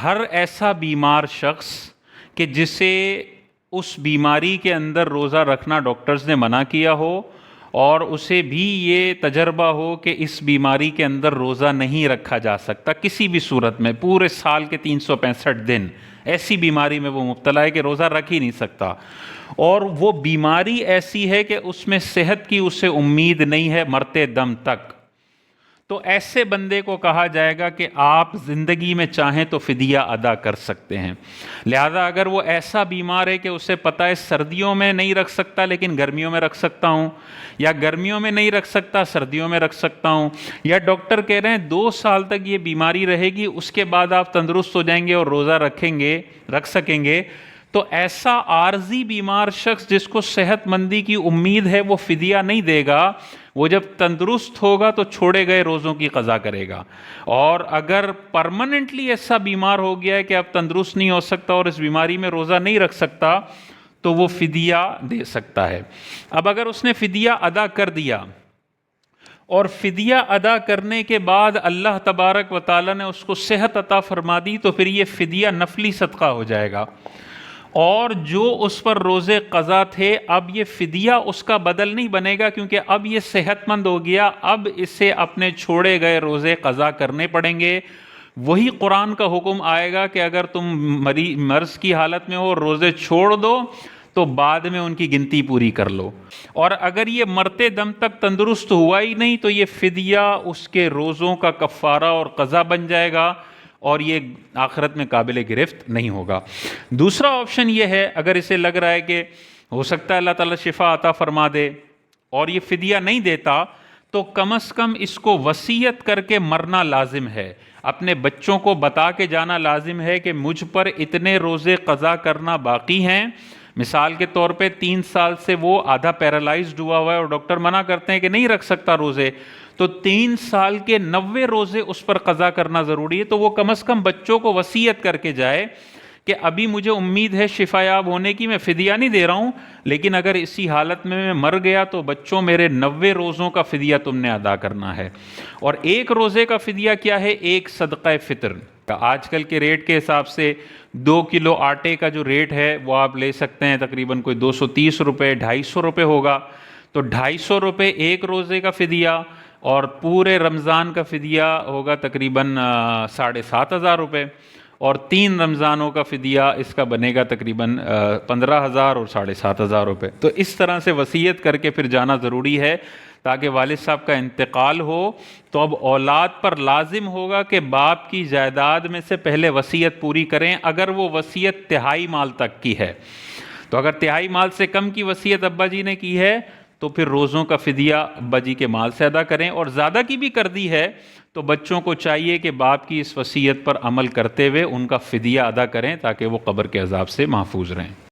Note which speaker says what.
Speaker 1: हर ऐसा बीमार शख्स कि जिसे उस बीमारी के अंदर रोज़ा रखना डॉक्टर्स ने मना किया हो और उसे भी ये तजर्बा हो कि इस बीमारी के अंदर रोज़ा नहीं रखा जा सकता किसी भी सूरत में, पूरे साल के 365 दिन ऐसी बीमारी में वो मुब्तला है कि रोज़ा रख ही नहीं सकता, और वो बीमारी ऐसी है कि उसमें सेहत की उसे उम्मीद नहीं है मरते दम तक, तो ऐसे बंदे को कहा जाएगा कि आप ज़िंदगी में चाहें तो फ़िदिया अदा कर सकते हैं। लिहाजा अगर वो ऐसा बीमार है कि उसे पता है सर्दियों में नहीं रख सकता लेकिन गर्मियों में रख सकता हूँ, या गर्मियों में नहीं रख सकता सर्दियों में रख सकता हूँ, या डॉक्टर कह रहे हैं 2 साल तक ये बीमारी रहेगी उसके बाद आप तंदुरुस्त हो जाएंगे और रोज़ा रख सकेंगे, तो ऐसा आर्जी बीमार शख्स जिसको सेहतमंदी की उम्मीद है वो फ़िदिया नहीं देगा, वो जब तंदुरुस्त होगा तो छोड़े गए रोज़ों की क़ज़ा करेगा। और अगर परमानेंटली ऐसा बीमार हो गया है कि अब तंदुरुस्त नहीं हो सकता और इस बीमारी में रोज़ा नहीं रख सकता, तो वो फ़िदिया दे सकता है। अब अगर उसने फ़िदिया अदा कर दिया और फ़िदिया अदा करने के बाद अल्लाह तबारक व तआला ने उसको सेहत अता फरमा दी, तो फिर ये फ़िदिया नफली सदका हो जाएगा, और जो उस पर रोज़े क़ज़ा थे अब ये फ़िदिया उसका बदल नहीं बनेगा, क्योंकि अब ये सेहतमंद हो गया, अब इसे अपने छोड़े गए रोज़े क़ज़ा करने पड़ेंगे। वही कुरान का हुक्म आएगा कि अगर तुम मर्ज़ की हालत में हो रोज़े छोड़ दो तो बाद में उनकी गिनती पूरी कर लो, और अगर ये मरते दम तक तंदुरुस्त हुआ ही नहीं तो ये फ़िदिया उसके रोज़ों का कफ़ारा और क़ज़ा बन जाएगा और ये आखिरत में काबिल गिरफ्त नहीं होगा। दूसरा ऑप्शन ये है, अगर इसे लग रहा है कि हो सकता है अल्लाह ताला शिफा अता फरमा दे और ये फ़िदिया नहीं देता, तो कम से कम इसको वसीयत करके मरना लाजिम है, अपने बच्चों को बता के जाना लाजिम है कि मुझ पर इतने रोज़े क़ज़ा करना बाकी हैं। मिसाल के तौर पे 3 साल से वो आधा पैरालाइज्ड हुआ है और डॉक्टर मना करते हैं कि नहीं रख सकता रोज़े, तो 3 साल के 90 रोज़े उस पर क़ज़ा करना ज़रूरी है। तो वो कम से कम बच्चों को वसीयत करके जाए कि अभी मुझे उम्मीद है शिफायाब होने की, मैं फ़िदिया नहीं दे रहा हूँ, लेकिन अगर इसी हालत में मैं मर गया तो बच्चों मेरे 90 रोज़ों का फ़िदिया तुमने अदा करना है। और एक रोज़े का फ़िदिया क्या है? एक सदक़ा फ़ितर का आजकल के रेट के हिसाब से 2 किलो आटे का जो रेट है वो आप ले सकते हैं तकरीबन कोई 230 रुपये, 250 रुपये होगा, तो 250 रुपये एक रोज़े का फ़िदिया, और पूरे रमज़ान का फ़िदिया होगा तकरीबन 7,500 रुपये, और 3 रमज़ानों का फ़िदिया इसका बनेगा तकरीबन 15,000 और 7,500 रुपये। तो इस तरह से वसीयत करके फिर जाना ज़रूरी है, ताकि वालिद साहब का इंतकाल हो तो अब औलाद पर लाजिम होगा कि बाप की जायदाद में से पहले वसीयत पूरी करें। अगर वो वसीयत तिहाई माल तक की है, तो अगर तिहाई माल से कम की वसीयत अब्बा जी ने की है तो फिर रोज़ों का फ़िदिया अब्बा जी के माल से अदा करें, और ज़्यादा की भी कर दी है तो बच्चों को चाहिए कि बाप की इस वसीयत पर अमल करते हुए उनका फ़िदिया अदा करें ताकि वो कब्र के अज़ाब से महफूज रहें।